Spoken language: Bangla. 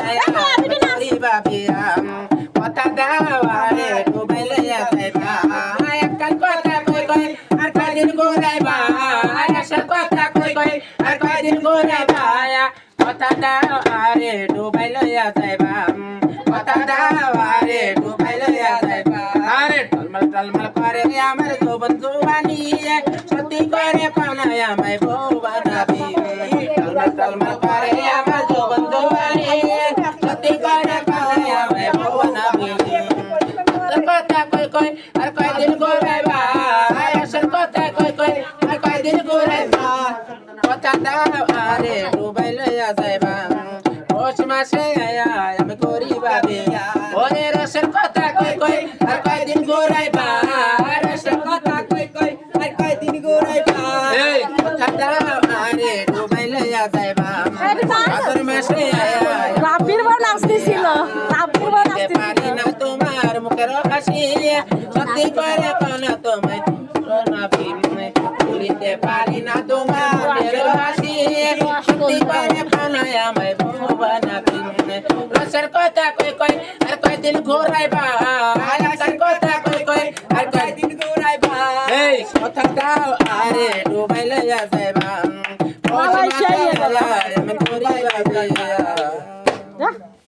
করিবা বিয়া কথা দাওয়ারে ডুবাইলে যাইবা একখান কথা কই কই আর কয়দিন ঘুরাইবা আসার কথা কই কই আর কয়দিন ঘুরাইবা কথা দাওয়ারে ডুবাইলে যাইবা কথা দাওয়ারে ডুবাইলে যাইবা আরে টলমল টলমল করে আমার যৌবন জুবানি সত্যি করে পাওনা আমায় বউ বানাবি টলমল টলমল করে আমার যৌবন জুবানি সত্যি করে পাওনা আমায় বউ বানাবি কথা কই কই আর কয়দিন ঘুরাইবা আসার কথা কই কই আর কয়দিন ঘুরাইবা কথা দাওয়ারে ডুবাইলে যাইবা পৌষ মাসে আমি করিবা বিয়া ওরে রসের কথা কই কই আর কয়দিন ঘুরাইবা রসের কথা কই কই আর কয়দিন ঘুরাইবা এই কথা দাওয়ারে ডুবাইলে যাইবা আদর মাসে রাব্বির বউ নাচতেছিল রাব্বির বউ নাচতেছিল পারি না তোমার মুখের হাসি সত্যি করে পানা তোমায় নাবি ভুলিতে পারি না তোমার মুখের হাসি সত্যি করে পানা আমায় বউ বানাবি রসের কথা কই কই আর কয়দিন ঘুরাইবা রসের কথা কই কই আর কয়দিন ঘুরাইবা এই কথা দাও আরে ডুবাইলে যাইবা আমি করিবা বিয়া